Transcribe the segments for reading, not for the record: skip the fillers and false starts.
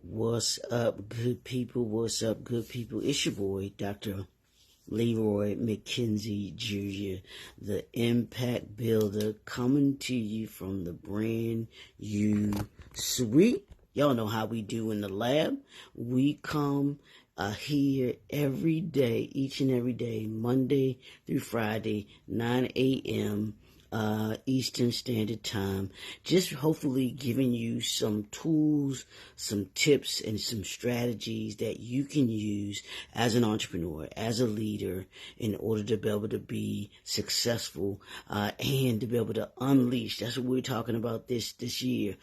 What's up, good people? What's up, good people? It's your boy, Dr. Leroy McKenzie Jr., the Impact Builder, coming to you from the brand new suite. Y'all know how we do in the lab. We come here every day, each and every day, Monday through Friday, 9 a.m. Eastern Standard Time, just hopefully giving you some tools, some tips, and some strategies that you can use as an entrepreneur, as a leader, in order to be able to be successful and to be able to unleash. That's what we're talking about this year.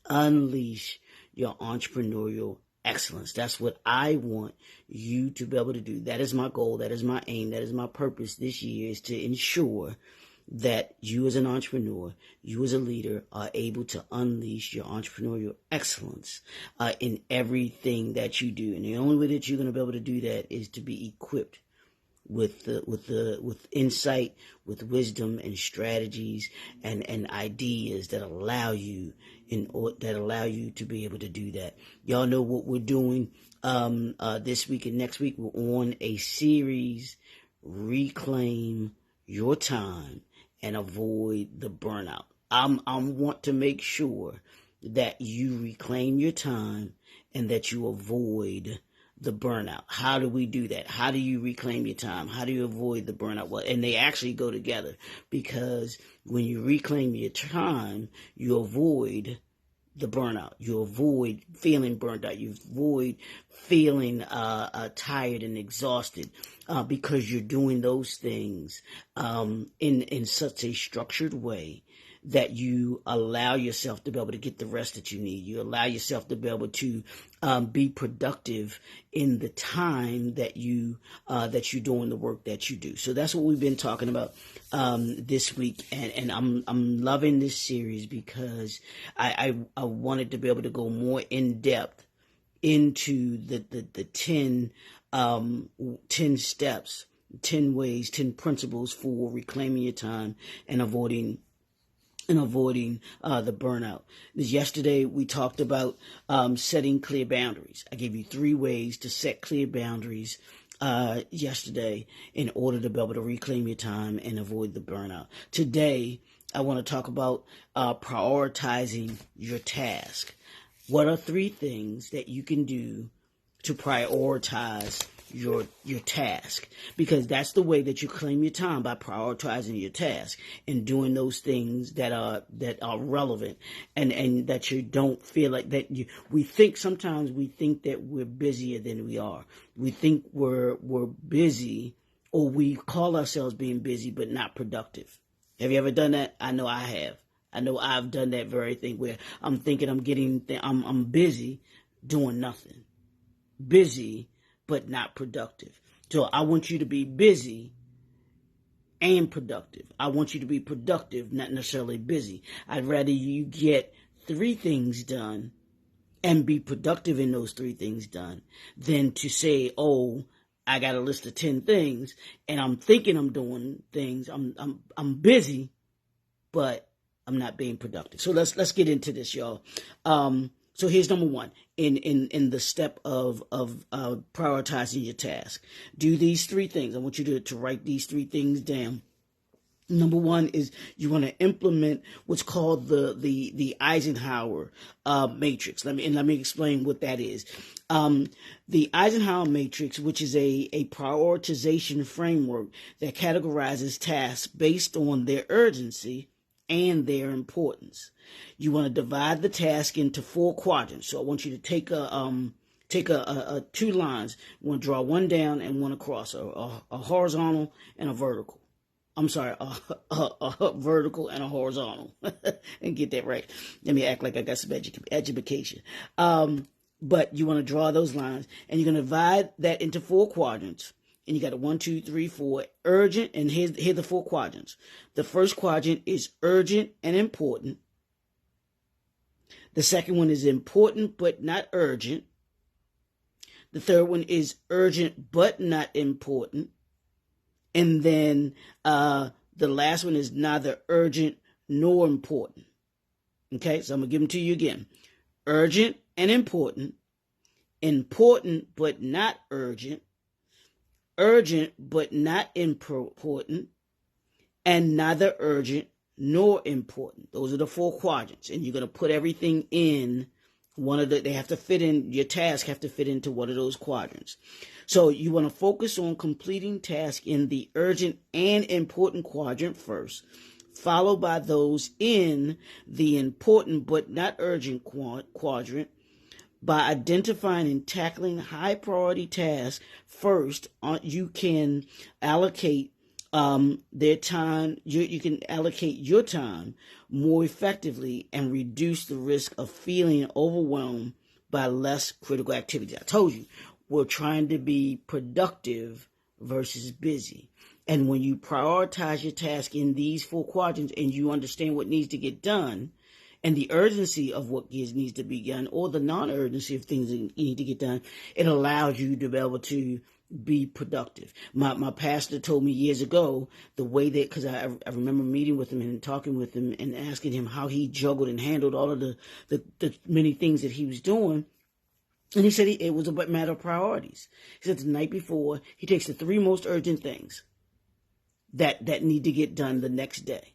Unleash your entrepreneurial excellence. That's what I want you to be able to do. That is my goal. That is my aim. That is my purpose this year, is to ensure that you as an entrepreneur, you as a leader, are able to unleash your entrepreneurial excellence in everything that you do. And the only way that you're going to be able to do that is to be equipped with insight, with wisdom and strategies and ideas that allow you to be able to do that. Y'all know what we're doing this week and next week. We're on a series, Reclaim Your Time and Avoid the Burnout. I want to make sure that you reclaim your time and that you avoid the burnout. How do we do that? How do you reclaim your time? How do you avoid the burnout? Well, and they actually go together, because when you reclaim your time, you avoid the burnout. You avoid feeling burnt out. You avoid feeling tired and exhausted because you're doing those things in such a structured way that you allow yourself to be able to get the rest that you need. You allow yourself to be able to be productive in the time that you're doing the work that you do. So that's what we've been talking about this week, and I'm loving this series because I wanted to be able to go more in depth into the 10 steps, 10 ways, 10 principles for reclaiming your time and avoiding the burnout. Yesterday, we talked about setting clear boundaries. I gave you 3 ways to set clear boundaries yesterday in order to be able to reclaim your time and avoid the burnout. Today, I want to talk about prioritizing your task. What are 3 things that you can do to prioritize your task? Because that's the way that you claim your time, by prioritizing your task and doing those things that are relevant and that you don't feel like that sometimes we think that we're busier than we are. We think we're busy, or we call ourselves being busy but not productive. Have you ever done that? I know I have. I know I've done that very thing where I'm thinking I'm busy doing nothing. Busy but not productive. So I want you to be busy and productive. I want you to be productive, not necessarily busy. I'd rather you get 3 things done and be productive in those 3 things done than to say, oh, I got a list of 10 things and I'm thinking I'm doing things. I'm busy, but I'm not being productive. So let's get into this, y'all. So here's number 1 in the step of prioritizing your task. Do these 3 things. I want you to write these 3 things down. Number 1 is you want to implement what's called the Eisenhower matrix. Let me explain what that is. The Eisenhower matrix, which is a prioritization framework that categorizes tasks based on their urgency and their importance. You want to divide the task into 4 quadrants. So I want you to take 2 lines. You want to draw one down and one across, a horizontal and a vertical. I'm sorry, a vertical and a horizontal. And get that right. Let me act like I got some education. But you want to draw those lines, and you're going to divide that into 4 quadrants. And you got a 1, 2, 3, 4, urgent, and here are the 4 quadrants. The first quadrant is urgent and important. The second one is important but not urgent. The third one is urgent but not important. And then the last one is neither urgent nor important. Okay, so I'm going to give them to you again. Urgent and important, important but not urgent, urgent but not important, and neither urgent nor important. Those are the 4 quadrants, and you're going to put everything in one of they have to fit in, your tasks have to fit into one of those quadrants. So you want to focus on completing tasks in the urgent and important quadrant first, followed by those in the important but not urgent quadrant. By identifying and tackling high priority tasks first, you can allocate their time. You can allocate your time more effectively and reduce the risk of feeling overwhelmed by less critical activities. I told you, we're trying to be productive versus busy. And when you prioritize your task in these 4 quadrants and you understand what needs to get done, and the urgency of what needs to be done, or the non-urgency of things that need to get done, it allows you to be able to be productive. My pastor told me years ago the way that, because I remember meeting with him and talking with him and asking him how he juggled and handled all of the many things that he was doing. And he said it was a matter of priorities. He said the night before, he takes the 3 most urgent things that need to get done the next day.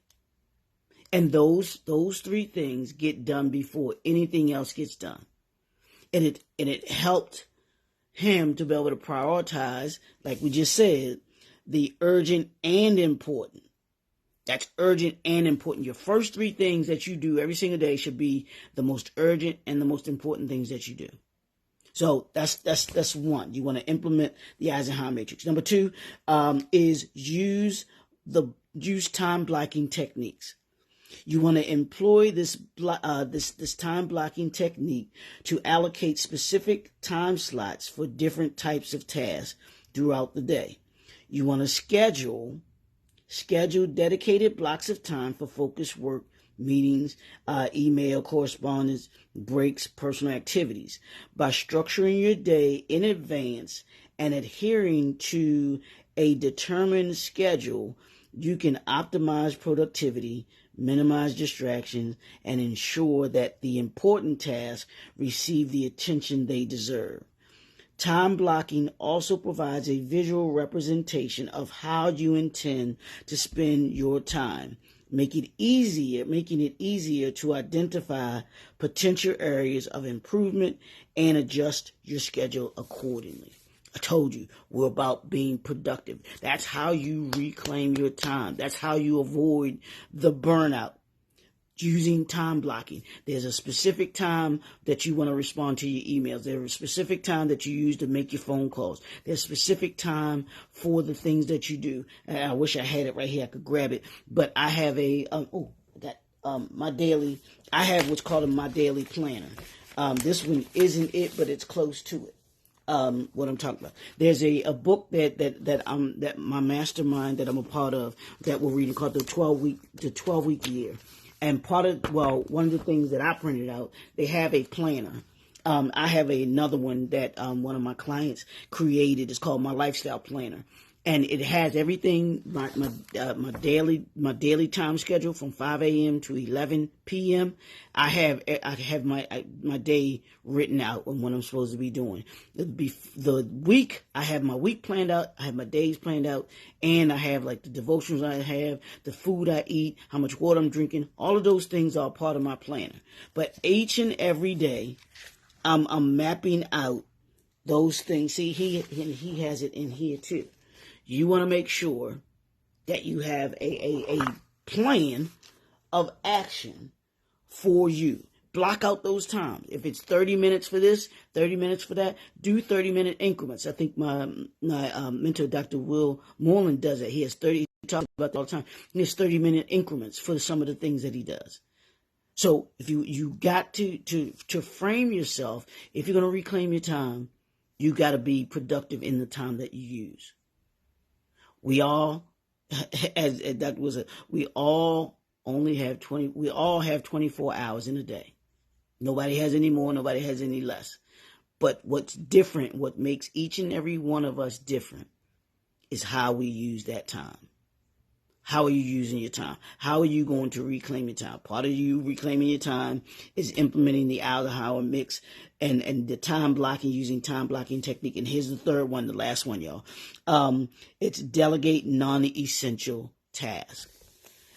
And those 3 things get done before anything else gets done. And it helped him to be able to prioritize, like we just said, the urgent and important. That's urgent and important. Your first 3 things that you do every single day should be the most urgent and the most important things that you do. So that's one. You want to implement the Eisenhower matrix. Number 2 is use time blocking techniques. You want to employ this time blocking technique to allocate specific time slots for different types of tasks throughout the day. You want to schedule dedicated blocks of time for focused work, meetings, email, correspondence, breaks, personal activities. By structuring your day in advance and adhering to a determined schedule, you can optimize productivity, minimize distractions, and ensure that the important tasks receive the attention they deserve. Time blocking also provides a visual representation of how you intend to spend your time, making it easier to identify potential areas of improvement and adjust your schedule accordingly. I told you, we're about being productive. That's how you reclaim your time. That's how you avoid the burnout. Using time blocking. There's a specific time that you want to respond to your emails. There's a specific time that you use to make your phone calls. There's a specific time for the things that you do. And I wish I had it right here. I could grab it. But I have I have what's called my daily planner. This one isn't it, but it's close to it. What I'm talking about. There's a book that my mastermind that I'm a part of that we're reading called the 12-week year. And one of the things that I printed out, they have a planner. I have another one that one of my clients created. It's called my lifestyle planner. And it has everything, my daily time schedule from 5 a.m. to 11 p.m. I have my day written out on what I'm supposed to be doing. The week, I have my week planned out. I have my days planned out. And I have like the devotions I have, the food I eat, how much water I'm drinking. All of those things are part of my planner. But each and every day, I'm mapping out those things. See, he has it in here too. You want to make sure that you have a plan of action for you. Block out those times. If it's 30 minutes for this, 30 minutes for that, do 30-minute increments. I think my mentor, Dr. Will Moreland, does it. He talks about it all the time. He has 30-minute increments for some of the things that he does. So if you got to frame yourself, if you're going to reclaim your time, you got to be productive in the time that you use. We all, we all have 24 hours in a day. Nobody has any more, nobody has any less. But what's different, what makes each and every one of us different, is how we use that time. How are you using your time? How are you going to reclaim your time? Part of you reclaiming your time is implementing the Eisenhower mix and the time blocking, using time blocking technique. And here's the third one, the last one, y'all. It's delegate non-essential tasks.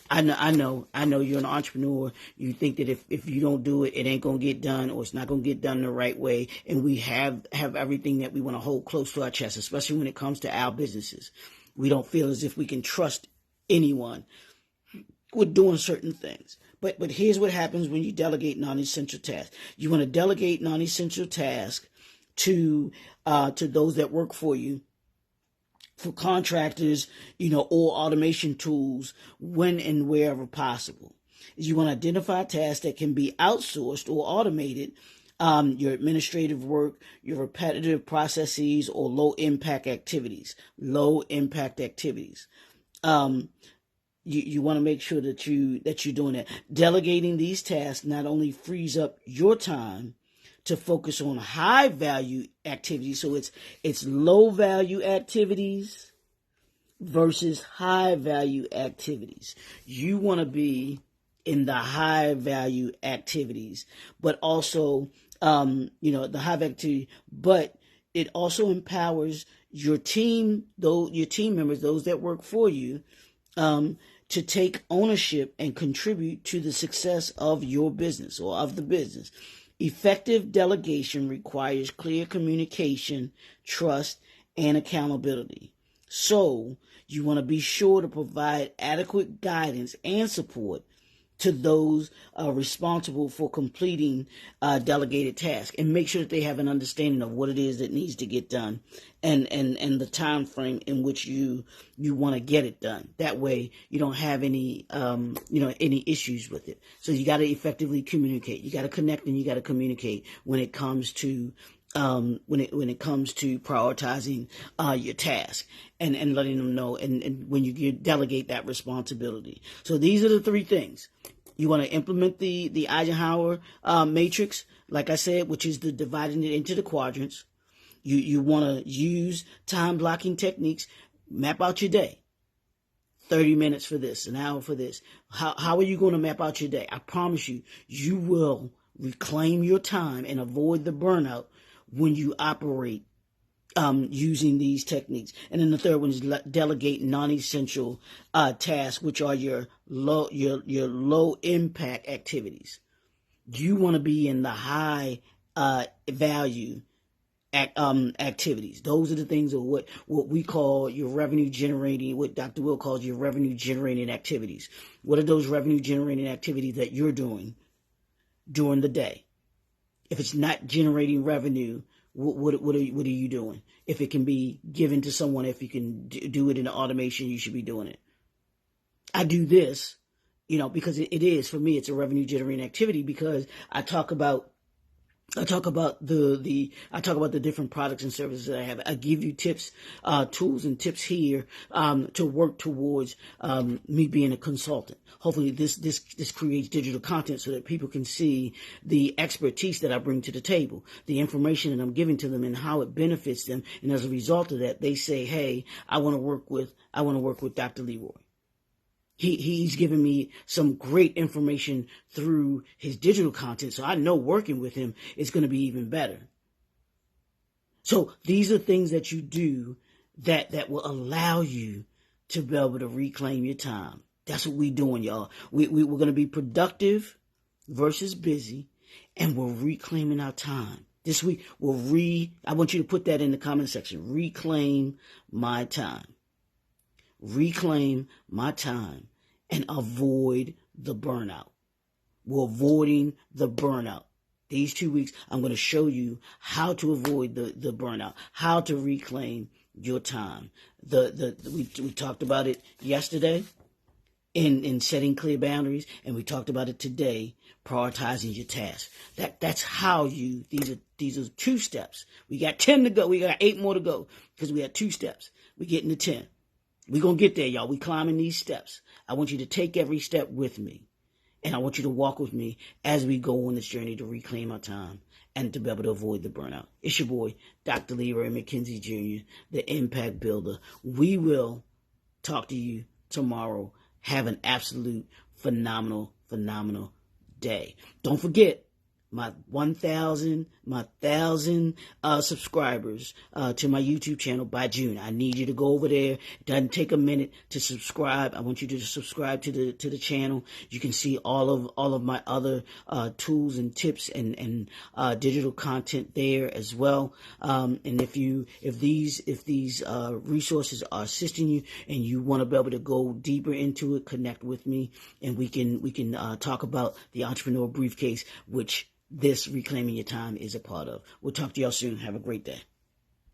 I know you're an entrepreneur. You think that if you don't do it, it ain't going to get done, or it's not going to get done the right way. And we have everything that we want to hold close to our chest, especially when it comes to our businesses. We don't feel as if we can trust anyone with doing certain things. But here's what happens when you delegate non-essential tasks. You want to delegate non-essential tasks to those that work for you, for contractors, or automation tools when and wherever possible. You want to identify tasks that can be outsourced or automated, your administrative work, your repetitive processes, or low impact activities. You want to make sure that you're doing that. Delegating these tasks not only frees up your time to focus on high value activities. So it's low value activities versus high value activities. You want to be in the high value activities, but also, the high value activity, but it also empowers your team, your team members, those that work for you, to take ownership and contribute to the success of your business or of the business. Effective delegation requires clear communication, trust, and accountability. So you want to be sure to provide adequate guidance and support to those responsible for completing delegated tasks, and make sure that they have an understanding of what it is that needs to get done and the time frame in which you want to get it done. That way you don't have any issues with it. So you got to effectively communicate. You got to connect and you got to communicate when it comes to when it comes to prioritizing your task and letting them know, and when you delegate that responsibility. So these are the three things. You want to implement the Eisenhower matrix, like I said, which is the dividing it into the quadrants. You want to use time blocking techniques. Map out your day. 30 minutes for this, an hour for this. How are you going to map out your day? I promise you, you will reclaim your time and avoid the burnout when you operate using these techniques. And then the third one is delegate non-essential tasks, which are your low impact activities. You want to be in the high value activities. Those are the things of what we call your revenue generating, what Dr. Will calls your revenue generating activities. What are those revenue generating activities that you're doing during the day? If it's not generating revenue, what are you doing? If it can be given to someone, if you can do it in automation, you should be doing it. I do this, because it is, for me, it's a revenue generating activity, because I talk about the different products and services that I have. I give you tips, tools and tips here to work towards me being a consultant. Hopefully this creates digital content so that people can see the expertise that I bring to the table, the information that I'm giving to them and how it benefits them. And as a result of that, they say, hey, I want to work with Dr. Leroy. He's given me some great information through his digital content, so I know working with him is going to be even better. So these are things that you do that will allow you to be able to reclaim your time. That's what we're doing, y'all. We're going to be productive versus busy, and we're reclaiming our time. This week, I want you to put that in the comment section. Reclaim my time. Reclaim my time and avoid the burnout. We're avoiding the burnout. These 2 weeks, I'm going to show you how to avoid the burnout, how to reclaim your time. We talked about it yesterday in setting clear boundaries, and we talked about it today, prioritizing your tasks. That's how these are 2 steps. We got 10 to go. We got 8 more to go because we had 2 steps. We're getting to 10. We're going to get there, y'all. We're climbing these steps. I want you to take every step with me. And I want you to walk with me as we go on this journey to reclaim our time and to be able to avoid the burnout. It's your boy, Dr. Leroy McKenzie Jr., the Impact Builder. We will talk to you tomorrow. Have an absolute phenomenal day. Don't forget, my 1,000 subscribers to my YouTube channel by June. I need you to go over there. It doesn't take a minute to subscribe. I want you to subscribe to the channel. You can see all of my other tools and tips and digital content there as well. And if these resources are assisting you and you want to be able to go deeper into it, connect with me, and we can talk about the Entrepreneur Briefcase, which this Reclaiming Your Time is a part of. We'll talk to y'all soon. Have a great day.